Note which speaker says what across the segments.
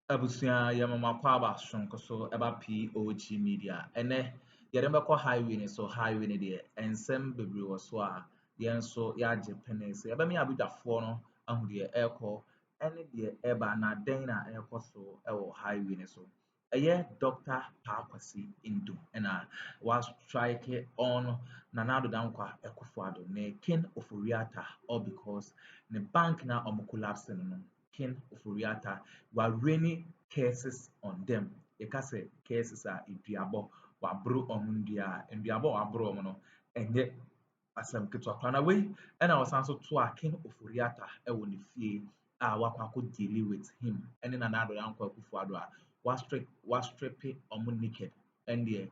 Speaker 1: Abusia Yamama Kwaba Shonkoso about POG Media. And Yadamba highway so highway there and some baby was so yen so ya Japanese. Abami Abuda Fono and the airco and the Eba na Dana airco so highway so. A year Dr. Pakwasi Ndum and I was striking on Nanado Dankwa Akuffo ne king of Uriata or because the bank now collapsing. King of Uriata were raining cases on them. You can say cases are Idiabo, Wabro Omundia, and Diabo Wabro Mono, and yet as I'm to a away, and I was also to a King of Uriata, I will fear what I could deal with him, and in another uncle Kufuadwa was stripping naked, and the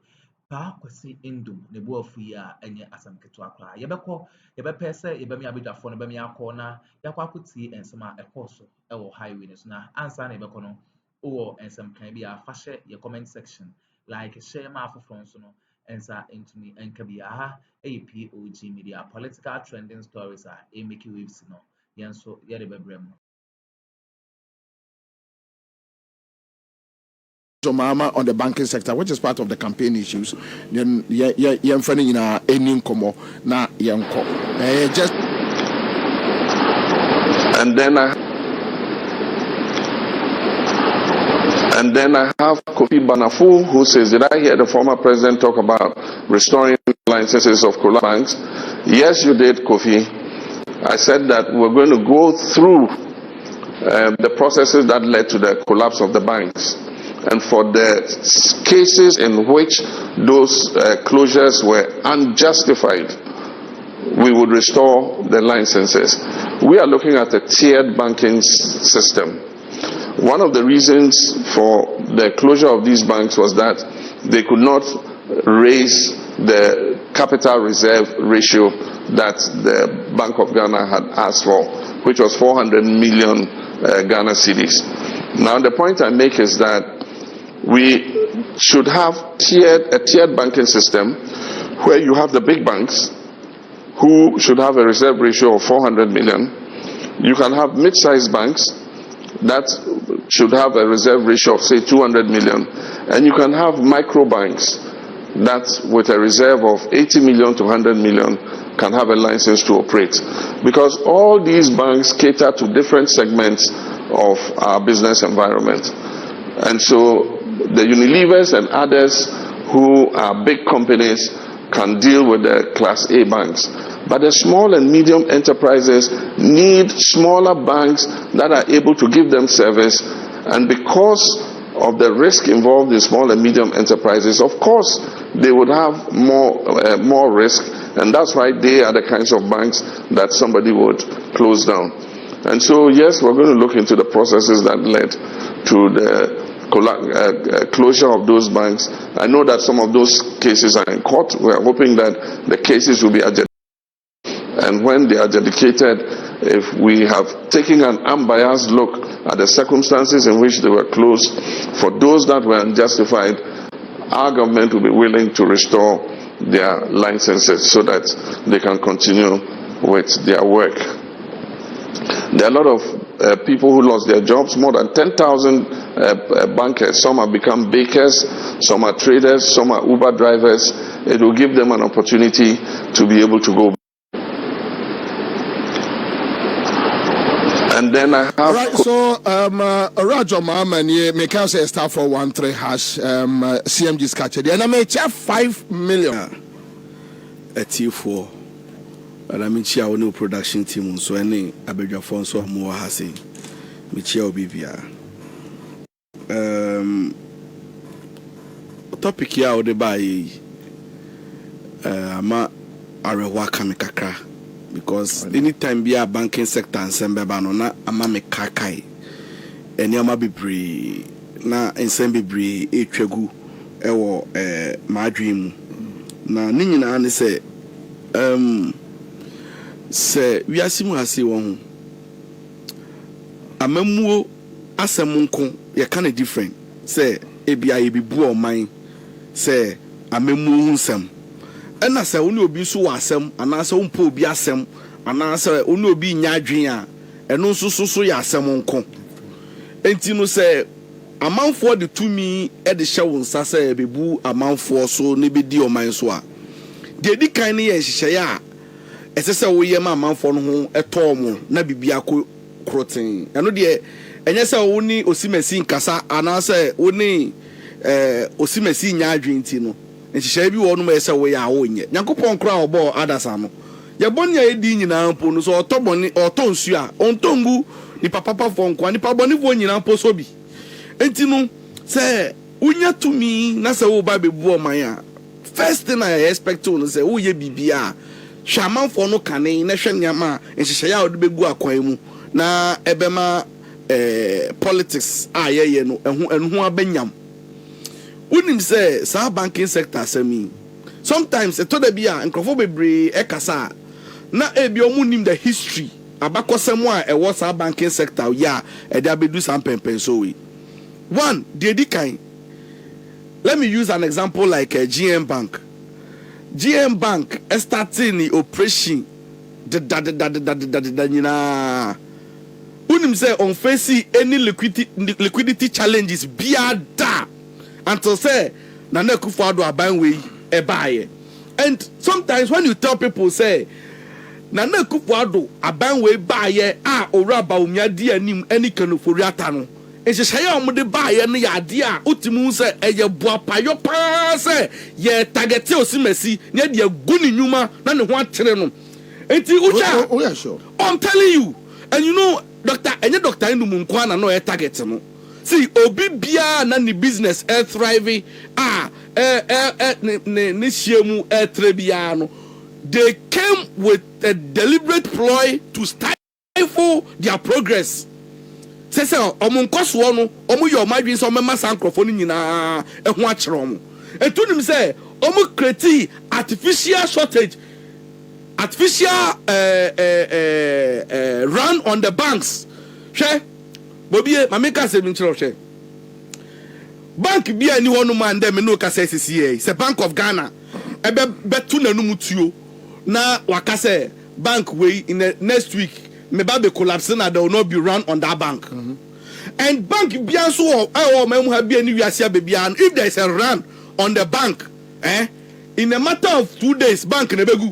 Speaker 1: Pakwasi Ndum, the boy of Fia, and yet as I'm to a cry. Yabako, Yabapesa, Yabami Abida phone, Bamia corner, Yakwakuti, and some a course. Highway na answer na bekono and some can be a fashion your comment section like share my from so no answer into me and can be a POG Media political trending stories are a make waves no yen so yede bebrem
Speaker 2: Mahama on the banking sector, which is part of the campaign issues. Then you're finding in any komo na yanko just
Speaker 3: And then I have Kofi Banafu, who says, did I hear the former president talk about restoring licenses of collapsed banks? Yes, you did, Kofi. I said that we're going to go through the processes that led to the collapse of the banks. And for the cases in which those closures were unjustified, we would restore the licenses. We are looking at a tiered banking system. One of the reasons for the closure of these banks was that they could not raise the capital reserve ratio that the Bank of Ghana had asked for, which was 400 million Ghana cedis. Now the point I make is that we should have a tiered banking system where you have the big banks who should have a reserve ratio of 400 million. You can have mid-sized banks that should have a reserve ratio of say 200 million, and you can have micro banks that with a reserve of 80 million to 100 million can have a license to operate, because all these banks cater to different segments of our business environment. And so the Unilevers and others who are big companies can deal with the Class A banks. But the small and medium enterprises need smaller banks that are able to give them service. And because of the risk involved in small and medium enterprises, of course, they would have more risk. And that's why they are the kinds of banks that somebody would close down. And so, yes, we're going to look into the processes that led to the closure of those banks. I know that some of those cases are in court. We are hoping that the cases will be adjudicated. And when they are dedicated, if we have taken an unbiased look at the circumstances in which they were closed, for those that were unjustified, our government will be willing to restore their licenses so that they can continue with their work. There are a lot of people who lost their jobs, more than 10,000 bankers. Some have become bakers, some are traders, some are Uber drivers. It will give them an opportunity to be able to go. And then I have
Speaker 2: right, so Rajo Mahama and me can say star 413 hash CMG sketch and I may charge 5 million
Speaker 4: at T4. And I mean, our new production team, so any Abedja Fonso Moa Hasi, Michel Bibia. Topic here, or the buy ama arewa kamikaka. Because anytime be a banking sector and sembebano na ama me kakai eni ama bebre na ensem bebre etwagu ewo madwem na ni nyina ne se se wiasimu ase wo ho amamuo asem nko ye kan different se ebia ye bibu oman se amamuo nsem ena se woni obi so wasem anase wompo obi asem anase woni obi nya adwen a eno so ya asem nko enti no se amanfoɔ de tumi de hyɛ wo nsa sɛ bebu amanfoɔ so ne bɛdi ɔman so a deɛ di kan ne yɛ nhyehyɛeɛ a ɛsɛ sɛ woyɛ ma amanfoɔ no ho ɛtɔɔ mo na biribi akɔ kroten ɛno deɛ ɛnyɛ sɛ wo ne osimasi nkasa anaasɛ wo ne osimasi nya adwene nti no nhyehyɛeɛ bi wɔ no ma yɛ sɛ woyɛ a wonyɛ nyankopɔn koraa ɔbɔɔ adasa no yɛbɔ ne a yɛdi nyinaa mpo no so ɔtɔ nsuo a ɔntɔ ngu nipa papafoɔ nkoa nipa bɔnefoɔ nyinaa mpo so bi enti no sɛ wonya tumi na sɛ woba bɛbu ɔman a first thing I expect no sɛ woyɛ biribi a hwɛ amanfoɔ no kane na hwɛ nneɛma a nhyehyɛeɛ a wode bɛgu akwan mu na ɛbɛma politics a yɛyɛ no ɛho abɛnyam wonim sɛ saa banking sector asɛm yi sometimes ɛtɔ da bi a nkurɔfoɔ bebree ɛkasa na ebi ɔmo nim the history abakɔsɛm a ɛwɔ saa banking sector yɛ a ɛde abɛdu saa mpɛmpɛn so yi one deɛ di kan let me use an example like GM Bank starting the operation nyinaa wonim sɛ on face any liquidity challenges biada until say Nana Akuffo Addo aban wei ɛbaayɛ and sometimes when you tell people say Nana Akuffo Addo aban wei baayɛ a owura Bawumia di anim any kanoforiata no nhyehyɛeɛ a wɔde baayɛ no yɛ adeɛ a wotumi hu sɛ ɛyɛ boapayɔ paa sɛ yɛ targete osimasi na yɛde agu ne nnwuma na ne ho akyere no enti wogya
Speaker 2: sure.
Speaker 4: I'm telling you and you know Dr. Ndum nko ana no ɛ target no see obi biara na ne business thriving ne hyia mu tre biara no they came with a deliberate ploy to stifle their progress. Sɛ ɔmo nkɔsoɔ no ɔmo yɛ ɔmo adwene sɛ ɔmo ma saa nkurɔfoɔ no nyinaa ɛho akyerɛ ɔmo etu nim sɛ ɔmo create artificial shortage artificial run on the banks hwɛ bobie mame ka sɛ mi nkyerɛ hwɛ bank bi a ni hɔ no ma ndɛ me no ka sɛ sisi sɛ Bank of Ghana ɛbɛtu n'anum tuo na waka sɛ bank wei in the next week maybe collapse na there will not be run on that bank. And bank bianso memu have be any wiasia baby if there is a run on the bank in a matter of 2 days bank nebegu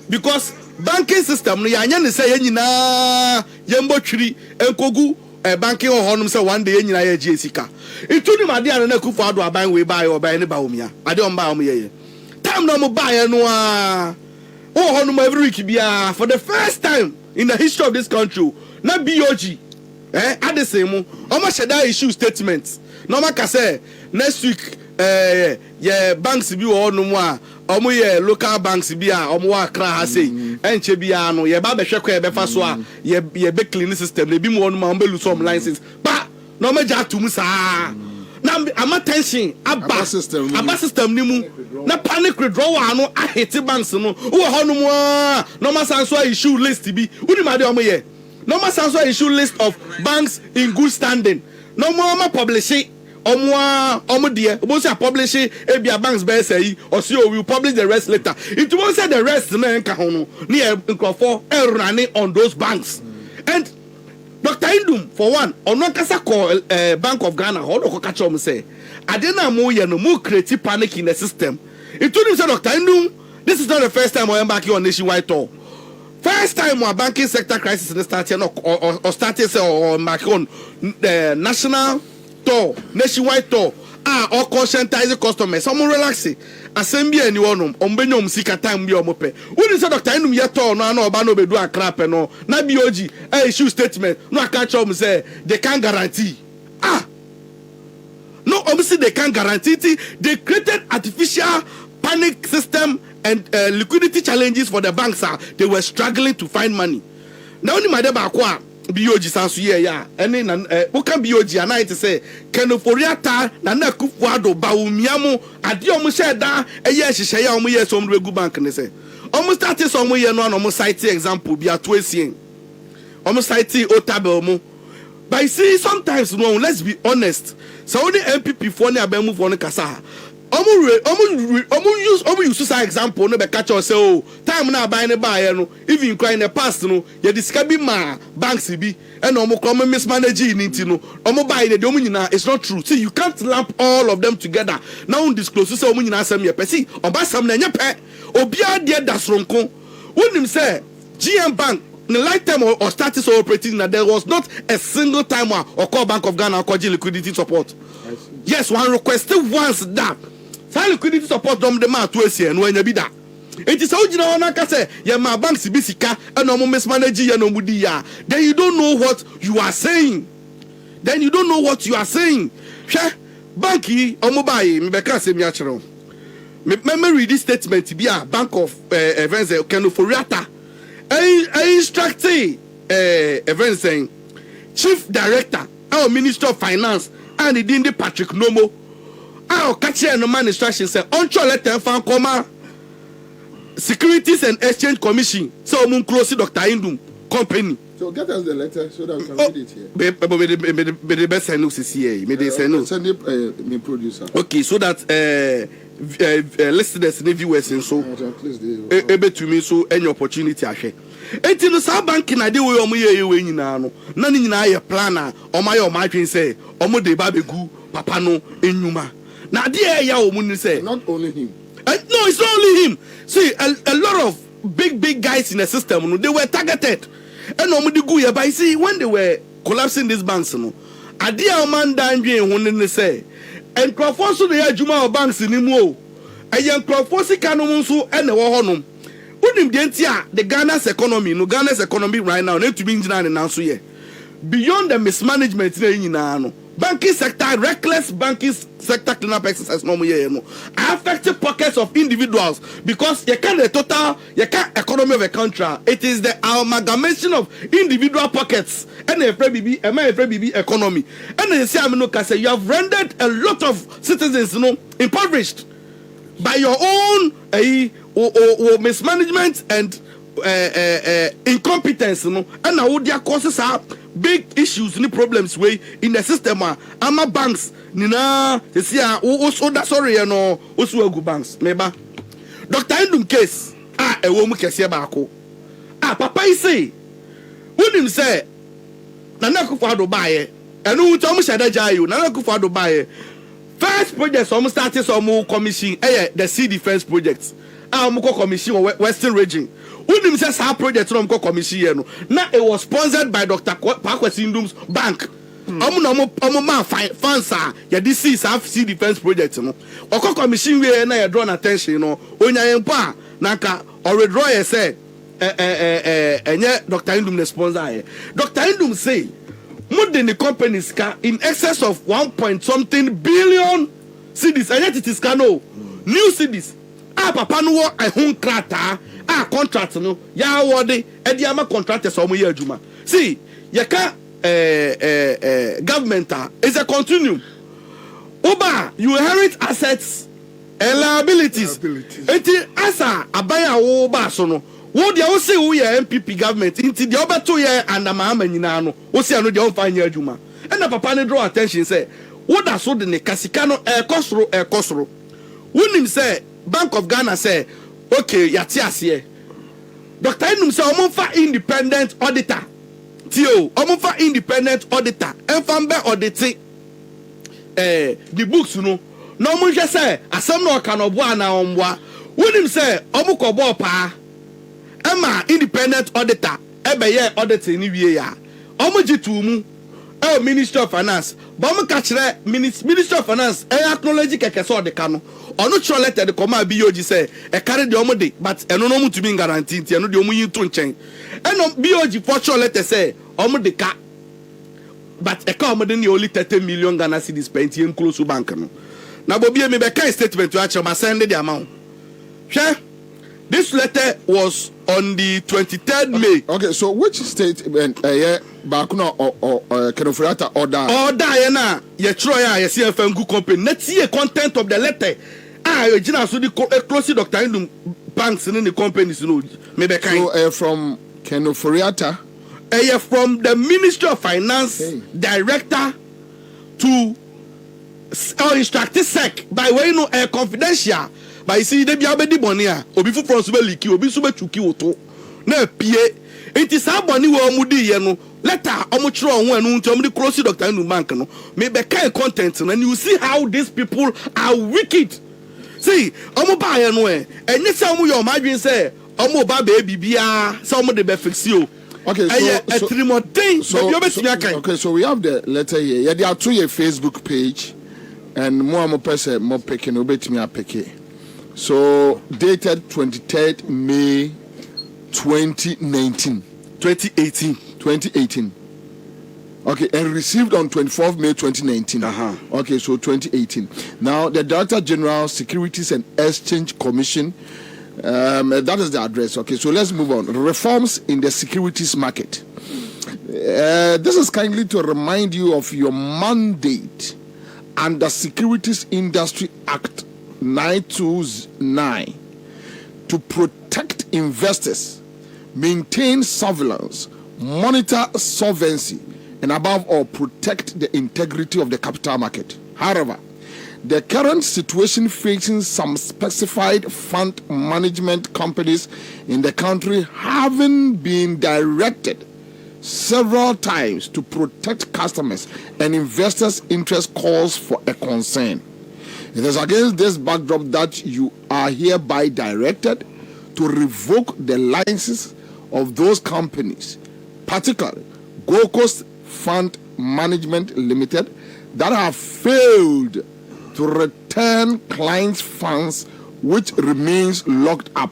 Speaker 4: because banking system no yanya ne say nyina yembo twiri enkogu banking honum say one day nyina ye gye sika ituni made an na Akuffo Addo aban we buy oban ne Bawumia ade on ba ye time no mo buy no a honum every week bia for the first time in the history of this country, na POG, at the same, almost should issue statements. No man can say next week, banks be all no more, local banks be Accra say, and Chebiano, ye Baba Shaka Befaswa, ye big cleaning system, they be more on some licenses, but no major to Musa. Now I'm attention about system nimu na panic withdrawal no I hate banks no no ma sanso issue list bi uni ma de omoye no ma sanso issue list of banks in good standing no more ma publish omo de obo say publish ebia banks be say or see we will publish the rest later it won't say the rest na enka ho no na nkofo running on those banks and Dr. Ndum, for one, on one kasa call Bank of Ghana, hold on, catch on say, I didn't know you no create panic in the system. It told him, Dr. Ndum, this is not the first time I am back here on nationwide tour. First time our banking sector crisis in the starting or started or back on national tour, nationwide tour. Or conscientize customers. Some relaxing. Assembly anyone ombenyo msika time bi omope. Who say Dr. Ndum yeto no ba no be do crap no. Na POG issue statement. No I catch up say they can't guarantee. No obviously they can't guarantee it. They created artificial panic system and liquidity challenges for the banks. They were struggling to find money. Now only my deba kwa POG sansu ye ya ene na oka POG ana it say kanoforiata na Akuffo Addo Bawumia mu ade omo sheda eye hyehyɛ ya omo ye so omo regu bank ne say omo start so omo ye no na omo cite example bi ato esien omo cite otabel mu but see sometimes no let's be honest so only MPP for ne abamu for ne kasa use this example no be catch us say oh time na buy no buy no even cry in the past no you describe ma banks bi and omo come mismanage it no omo buy the omo nyina it's not true. See, you can't lump all of them together now disclose say omo nyina asem ye pe see oba sam na nya pe obia de dasronko wonim say GM Bank in the lifetime or started so operating that there was not a single time or call Bank of Ghana or call liquidity support. Yes, one requested once that liquidity support from the man to a and when you be that. It is how you know I say, yeah, my banks bisika and no mismanage ya no mudia. Then you don't know what you are saying. Banky or mobile, me beka se miachero. Me read this statement to be a Bank of Events Kenoforiata. I instructed event saying Chief Director, our Minister of Finance, and the Patrick Nomo. Our catcher no man instruction say on letter fan comma Securities and Exchange Commission. So mun close Dr. Ndum company.
Speaker 2: So get us the letter so that we can read it here.
Speaker 4: Be the best I know CCA. Me they say no.
Speaker 2: Send it me producer.
Speaker 4: Okay, so that listeners and viewers and so able to me so any opportunity I share. Eti no sa bank na de we omo ye we nyina no na ni nyina ye planner omo ye omo atwen say omo de ba begu papa no enuma na de ya omo ni say
Speaker 2: not only him.
Speaker 4: No, it's not only him. See, a lot of big guys in the system, no, they were targeted. And no, but see, when they were collapsing these banks, no, Adia man dandre when they say, and Crawford so they Juma banks in Imo, a young Crawford Canomonso and the Wahonum. The Ghana's economy, no Ghana's economy right now, need to be in answer here. Beyond the mismanagement, banking sector, reckless banking sector cleanup exercise no affected pockets of individuals because you can't economy of a country. It is the amalgamation of individual pockets and the FBB economy. And they say you have rendered a lot of citizens impoverished by your own mismanagement and incompetence, and now their causes are big issues, any problems way in the system. Ama banks, nina, they say, sorry, also banks, maybe. Dr. Ndum case, a woman can see bako. Papa say, wouldn't say, Akuffo buy and who told me that Jayu, Akuffo buy first project, almost started some commission, the sea defense projects. Moko commission Western region. Unim says our project from commission. Now it was sponsored by Dr. Ndum's bank. Man fansa ya this is half sea defense project oko commission we na ya draw attention onya empa naka already draw say enye Dr. Ndum the sponsor. Dr. Ndum say more than the companies in excess of 1.something billion cedis and yet it is new cedis. Papa no a home krata contract no ya award ediama contractors omo ye adwuma. See yeka government is a continuum. Oba you inherit assets and liabilities. Enti asa abaya wo ba so no wo dia wo say wo ye MPP government inti dia obeto ye and Mahama nyina no wo say no dia wo fa nya adwuma. And the papa ne draw attention say wo da so de ne kasika no ekosoro wonim say Bank of Ghana say, okay, yati asiye. Dr. Ndum say, omonfa independent auditor. Tio, omonfa independent auditor. Enfambe auditi the books, No omonje say, asem no kanobwa na omwa. Wonim say, omukobo pa. Emma independent auditor. Ebe ye audit ni wie ya. Omoji tumu. Minister of Finance. But I'm catching Minister of Finance. Acknowledge keke so de kano. Ono sure letter the command BOG say e carry the omode but eno no mu to be guaranteed eno de omu yin to nchen. Eno BOG for sure letter say omode ka but e ka omode ni only 30 million Ghana cedis spent in close to bank no. Na bobi me be kai statement to actually send the amount. Sure. This letter was on the 23rd May.
Speaker 2: Okay, so which statement Bakuna or Kenoforiata order?
Speaker 4: Order na ye try ya CFM good company. Let's see the content of the letter. You just so the close Dr. Ndum banks in the companies maybe kind.
Speaker 2: So from Kenoforiata
Speaker 4: from the Ministry of Finance director to or instruct sec by way no confidential. But you see, they be already bonia. Obi fu from sube liki, obi sube chuki oto. Na pie. It is a boni wo mudi yeno. Letter omuchro on when unto omudi close Dr. Ndum bank no. Me be kind content and you see how these people are wicked. See, omu ba yeno e. Enye se omu yo madwin say omu ba baby bia say omu de be fix you.
Speaker 2: Okay, so we have the letter here. Yeah, there are two your Facebook page and more person more picking obey me pick it. So dated 23rd May 2019. 2018. Okay, and received on 24th May 2019. Okay, so 2018. Now the Director General Securities and Exchange Commission. That is the address. Okay, so let's move on. Reforms in the securities market. This is kindly to remind you of your mandate under Securities Industry Act 929 to protect investors, maintain surveillance, monitor solvency, and above all, protect the integrity of the capital market. However, the current situation facing some specified fund management companies in the country having been directed several times to protect customers and investors' interest calls for a concern. It is against this backdrop that you are hereby directed to revoke the licenses of those companies, particularly Gold Coast Fund Management Limited, that have failed to return clients' funds which remains locked up.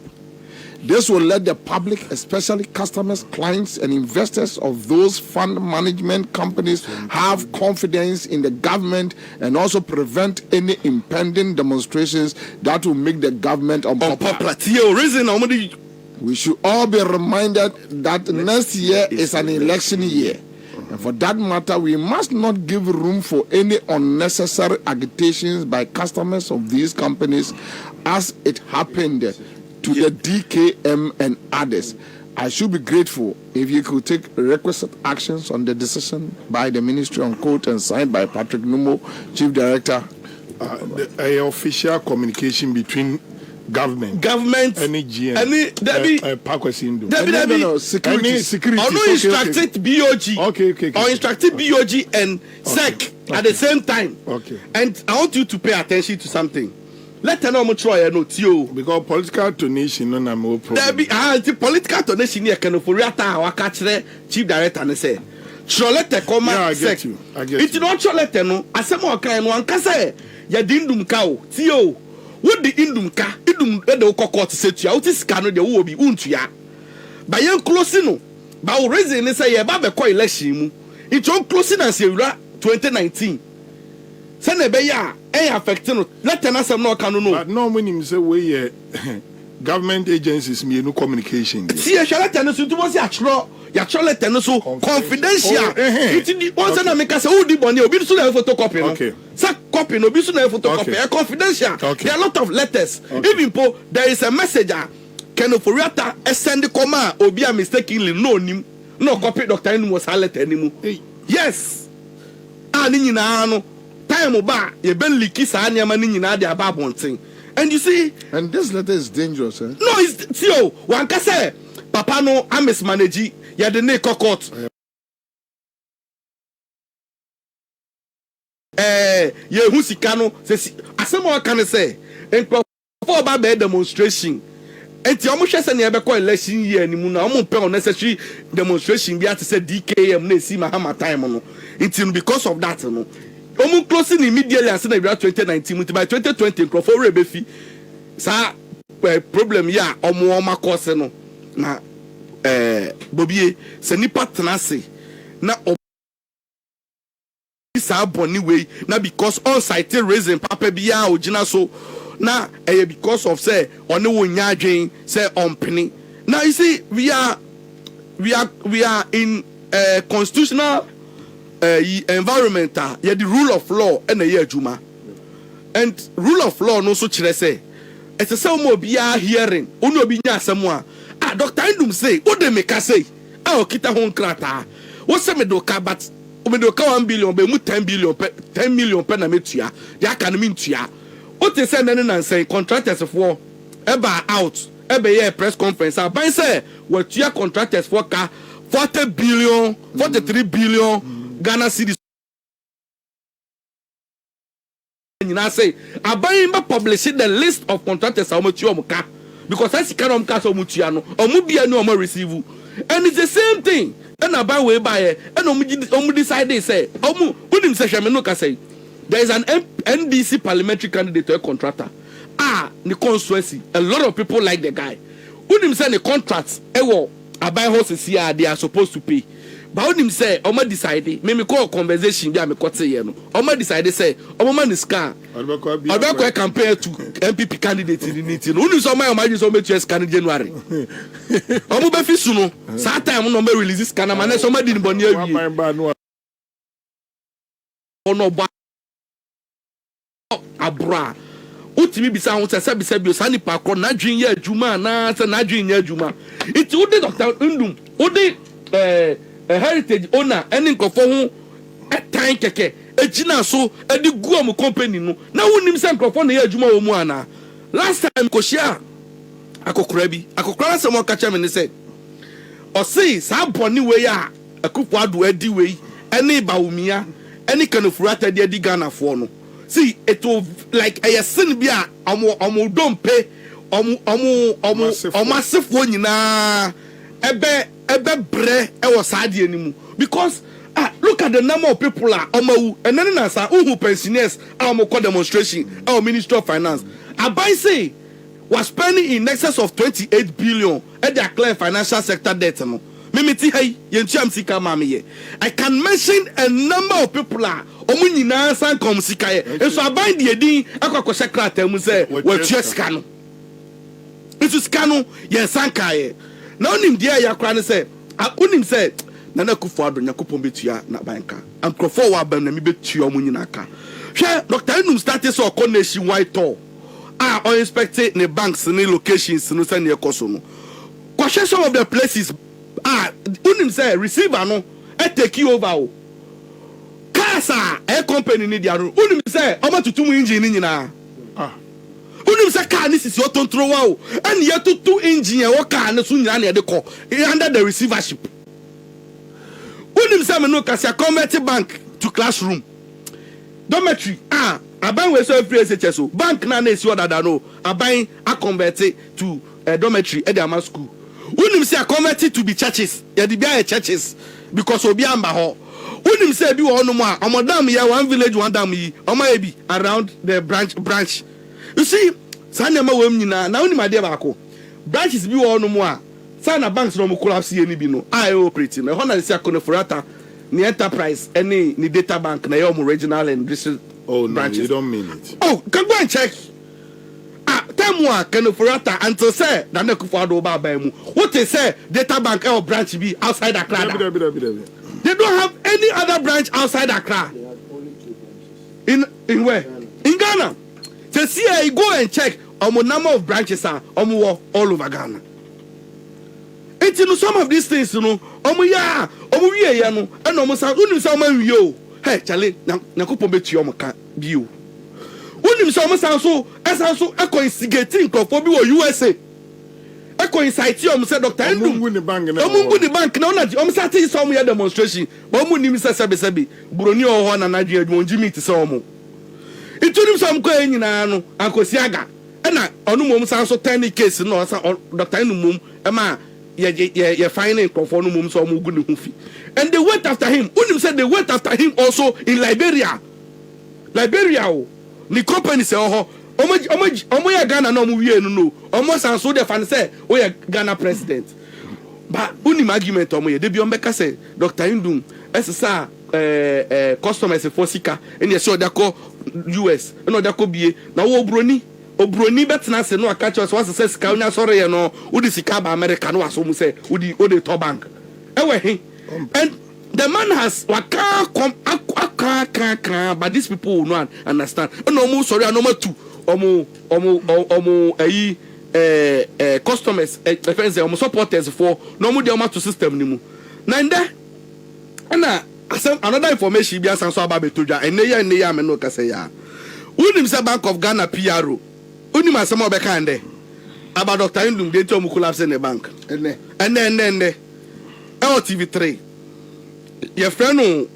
Speaker 2: This will let the public, especially customers, clients, and investors of those fund management companies have confidence in the government and also prevent any impending demonstrations that will make the government unpopular. We should all be reminded that next year is an election year. And for that matter, we must not give room for any unnecessary agitations by customers of these companies as it happened to the DKM and others. I should be grateful if you could take requisite actions on the decision by the Ministry on Code and signed by Patrick Numo, Chief Director.
Speaker 5: The official communication between government any GM security
Speaker 4: instructed BOG or instructed BOG and SEC at the same time. And I want you to pay attention to something. Let them know
Speaker 5: because political donation no na more problem.
Speaker 4: The political donation here can for reata wa catch Chief Director and say Cholete come SEC. It's not Cholete no asemo kan no anka say ya Ndum ka tio. What the Ndum the court set you out is canoe the will be untua. By young closing, by raising and say about the coil election, it's all closing as 2019. Send a beya, affecting, let us have no canoe.
Speaker 5: But no winning say we government agencies me no communication.
Speaker 4: See, I shall attend to was actual. Ya chole so confidential. It once na make us who di money obi so na photocopy no. Sa copy no obi so na photocopy. Confidential. There are a lot of letters. Even po there is a messenger can for reata send command obi a mistakenly no nim no copy Dr. Ndum was letter anymore. Yes. Ni nyina no time ba ye ben liki sa anyama ni nyina dey aba bonten. And you see,
Speaker 2: and this letter is dangerous, eh?
Speaker 4: No, it's Theo. One can say Papa no I mismanage. Ya the ne court. Ye hu sika no say asemo kan say enko for ba be demonstration. Enti omo hwese ne be ko election year ni mu na omo pe unnecessary demonstration bi ati say DKM na si Mahama time no. Enti because of that no. Omo closing immediately as na 2019 by 2020 crofo rebefi. Sa problem ya omo makose no na Bobie se nipa tenase na isa boni way na because on site reason papa bia ogina so na because of say one wonya adwen say ompene. Now you see we are in constitutional environment ya the rule of law and a year juma and rule of law no so kire say it's say mo bia hearing ono obi nya asemo a Dr. Ndum say, what they make us say? Oh, kita hon krata. What say me do ka but do ka 1 billion be mu 10 billion 10 million pe na metua they aka na mentua o te say na na say contractors for eba out ebe ye press conference aban say watua contractors for ka 40 billion 43 billion Ghana cedis I say aban ba publish the list of contractors amotua omuka because as can omuka so mutua no omubia no omo receive and it's the same thing and about way by and omu decide they say omu unim say hweme no ka say there is an NDC parliamentary candidate to a contractor the constituency a lot of people like the guy unim say the contracts ewo abai houses here they are supposed to pay but unim say omo decide me call conversation bi am kote here no omo decide say omo man is car Odako campaign to MPP candidate in it unim so my imagine so metu scan January omo be fi su no sa time no me release scan na man so ma di boni awie ono ba abra utimi bisa ho se bi so ani pa kro na dwen ya adwuma na se na dwen ya adwuma it would Dr. Ndum would heritage owner any nkofo ho etan keke ejina so edi gu am company no na wonim se nkofo na ya adwuma wo mu ana last time ko share akokora se mo ka cha me ne se o sei sa boni we ya Akuffo Addo adi we any Bawumia any kind of rata de adi Ghana for no see it will like a sin bia omo don pay omo masefo nyina ebe bre e was ade animu because look at the number of people omo and then na sa who pensioners omo call demonstration our Ministry of Finance abai say was spending in excess of 28 billion at their clear financial sector debt no mimiti hey yentuam sika mame ye I can mention a number of people omo nyina san kom sika ye so abai de edin akwa secretary mu say wa tua sika no itu sika no ye san kae na onim dia ya kra ne say onim say na Akuffo Addo Nyankopon betua na banka ankrofo wa ban na mi betua omo nyina ka hwe Dr. Ndum started so connection white tour or inspected the banks in locations no say near koso no question some of the places unim say receiver no take you over casa a company need dia unim say o matutu mu engine nyina unim say car ni sisi otontro wa o and ye tutu engine e wo car ne so nyina na de ko under the receivership unim say me no kasi convert bank to classroom dormitory aban we so free SHS bank na esi order no aban a convert to dormitory at the school unim say convert to be churches ya di bia churches because obi amba ho unim say bi wo no mo amodam ya one village one dam yi omo ebi around the branch you see sanema wem nyina na unim ade ba ko branches bi wo no mo sana banks no mo collapse ye ni bi no operating na ho na say Akonefurata ni enterprise any ni data bank na your regional and district branches.
Speaker 5: You don't mean it.
Speaker 4: Can go and check. Time one Akonefurata until say that Akuffo Addo ba mu. What they say data bank or branch be outside Accra. They don't have any other branch outside Accra. They have only 2 branches. In where? In Ghana. So see I go and check number of branches are all over Ghana. It's you know some of these things you know ya no and omo sa unim sa omo yo hey chale Nyankopon betu omo ka bio unim sa omo sa so eko instigating crofo bi wo USA eko incite omo say Dr. Ndum omo ngu ni bank na ona omo sa ti so omo ya demonstration but omo nim say sebe buroni o ho na nadwe adwo njimi ti say omo itunim sa omo ko enyina no akosi aga na onu mom sa so 10 case no sa Dr. Ndum mom ema ye finding crofo no mom so omo gu ni hu fi and they went after him. Unim said they went after him also in Liberia. The company say omo ya Ghana no mu wie no. Omo san so the fan say o ya Ghana president. But unim argument omo ye de bi ombeka say Dr. Ndum esesa customers for sika and ye sure dako US no dako bie na wo obroni betna se no aka chos was say sika onya sore ye no udi sika ba America no aso mu say udi o de to bank. Ewe he and the man has but these people will not understand. No more sorry, no more two. Customers, friends, supporters for no more the to system anymore. Nanda, and another information bi asan so aba betodwa ene ya me no ka say ya unim say Bank of Ghana PRO unim asem obeka ande about Dr. Ndum dey to mu collapse in the bank ene TV3 your friend no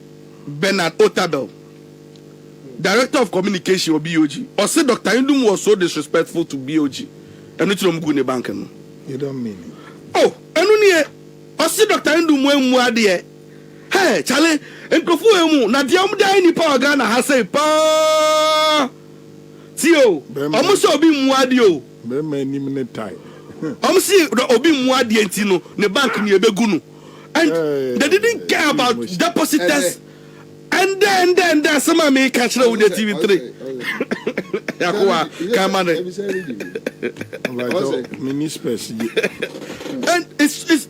Speaker 4: Bernard Otabel, Director of Communication of BOG, or say Dr. Ndum was so disrespectful to BOG and not to go in the bank. You
Speaker 5: don't mean it.
Speaker 4: Oh, and only I see Dr. Ndum when muadie. Hey, Charlie, and Kufu, na diam da ni POG Ghana has say pa. Tio, almost obi muadio.
Speaker 5: Be many minute time.
Speaker 4: Almost see the obi muadie ntino ne bank ni ebegunu. And they didn't care about depositors. And then some of me catch with the TV3. And it's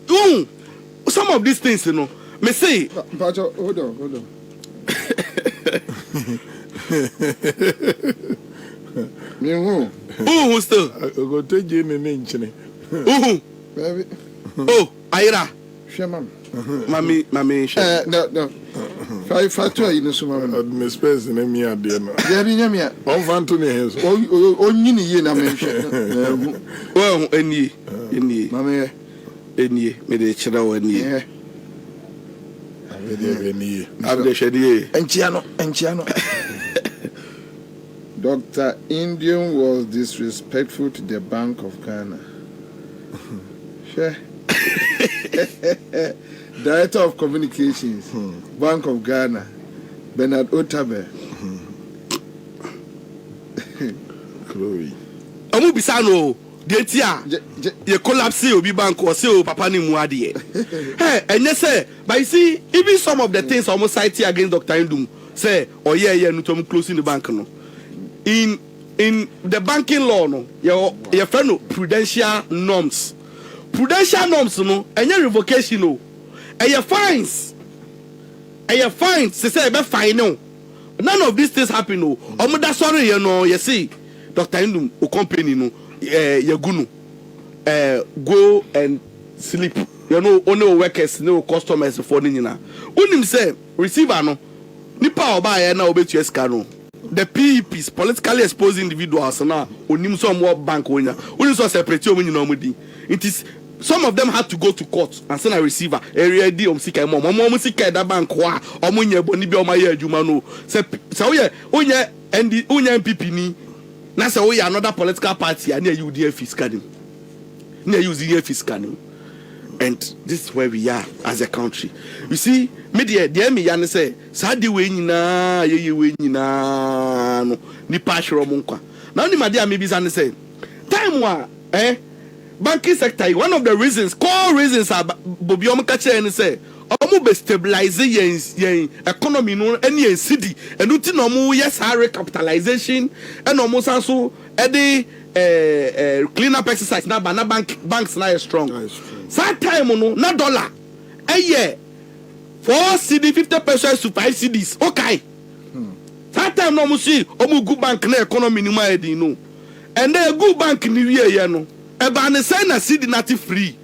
Speaker 4: some of these things, you know. Me say,
Speaker 2: hold on. Me
Speaker 4: who still?
Speaker 5: Go take you in the
Speaker 4: Oh, Ira.
Speaker 2: Shaman.
Speaker 4: Mami,
Speaker 2: no. Five to you, so
Speaker 5: Miss Pez and me are there.
Speaker 2: Yeah,
Speaker 5: one fan to me.
Speaker 2: Oh, you know,
Speaker 4: well, any,
Speaker 2: Mamma,
Speaker 4: me the children, any. I'm the shady.
Speaker 2: Enciano. Dr. Ndum was disrespectful to the Bank of Ghana. Sure. Director of Communications, Bank of Ghana, Bernard Otabel.
Speaker 5: Chloe.
Speaker 4: Amu bisano, detia, ye collapse obi bank or say papa ni muadie. Hey, and you say, but you see, even some of the things almost cite against Dr. Ndum, say, oh yeah, no to closing the bank no. In the banking law no, your friend no prudential norms. Prudential norms no, and your revocation no. And your fines, say be fine no. None of these things happen no. Omoda sorry you know, you see, Dr. Ndum o company no, you go and sleep. You know, only workers, no customers for nina. Unim say receiver no, nipa oba na obetu eska no. The PEPs, politically exposed individuals now, unim some more bank onya. Unim so separate omo nyina omudi. It is some of them had to go to court and send a receiver. Area D sika mom sika that bank wa omunya boni bi omaye adwuma no. Say onya MPP ni na say oya another political party and you UDF fiscal. Na use UDF fiscal. And this is where we are as a country. You see, media the me yan say sadi we nyina ye we nyina no ni pa hwero mo nkwa. Na oni made am bi san say time wa banking sector, one of the reasons, core reasons are Bobiom Kache and say, Omu be stabilize yen economy no any city and uti no mu yes high capitalization and almost also the clean up exercise na banks na strong. That time no na dollar a year 4 CD 50% to 5 CDs okay. That time no mu see omu good bank na economy ni ma edi no and the good bank ni wie no. Eba ne say na CD not free.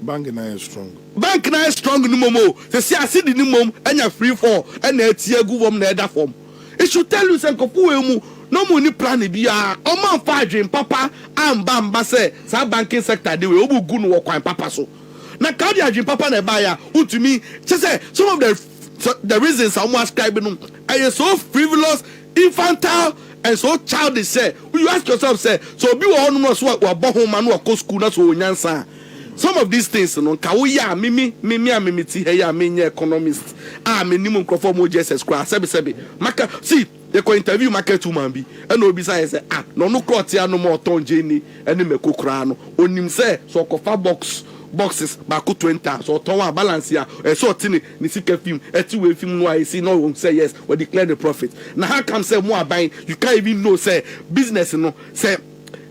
Speaker 5: Bank na is strong.
Speaker 4: Bank na is strong no momo. Say CD ni mom anya free for and na tie gu wom na eda form. It should tell you say kopu emu no mo ni plan bia. O man fa adwen papa amba say sa banking sector dey we obugu no kwan papa so. Na ka di adwen papa na ba ya utumi say some of the reasons I'm ascribing them are so frivolous, infantile and so childish. Say, you ask yourself, say, so be one no so wa bo home man wa go school na so nyansa. Some of these things no ka wo ya mimi ti he ya me economist. Me nim nkrofo mo Jesus Christ sebi maka see they ko interview market woman bi and obi say no cloth ya no mo ton jeni ene mekokura no onim say so kofa boxes back 20 so ton wa balance ya so tini ni sika film eti we film no I see no say yes we declare the profit. Now how come say more buying you can't even know say business no say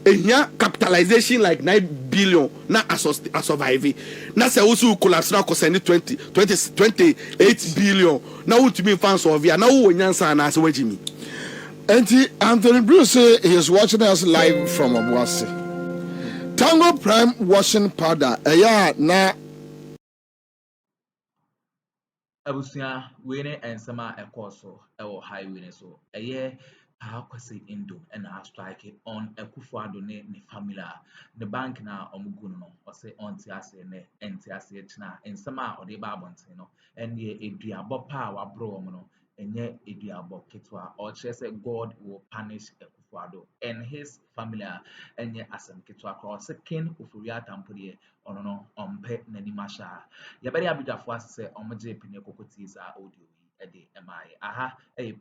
Speaker 4: here capitalization like 9 billion na survive na say also collapse na ko send 28 billion na what to be fans of ya na wo nyansa na say wajimi.
Speaker 2: Anthony Bruce say he is watching us live from Obuasi. Tango Prime washing powder. Na
Speaker 1: abusua wei ne nsɛm a ɛkɔɔ so ɛwɔ highway ne so ɛyɛ kwasi Ndum ɛna strike on Akuffo Addo ne family a ne bank na ɔmo gu no ɔsɛ ɔnte aseɛ ne ɛnte aseɛ kyena nsɛm a ɔde ba abɔnten no ɛneɛ eduabɔ pa a waboro wɔn no ɛnyɛ eduabɔ ketewa ɔkyerɛ sɛ God will punish Akuffo Addo and his family a ɛnyɛ asɛm ketewa koraa ɔsɛ Ken Ofori-Atampo deɛ ɔno no ɔmpɛ n'anim ahyɛ a yɛbɛde abidwafo ase sɛ ɔmo gye pene kokotie saa audio yi ɛde ɛmaa yɛ aha ɛyɛ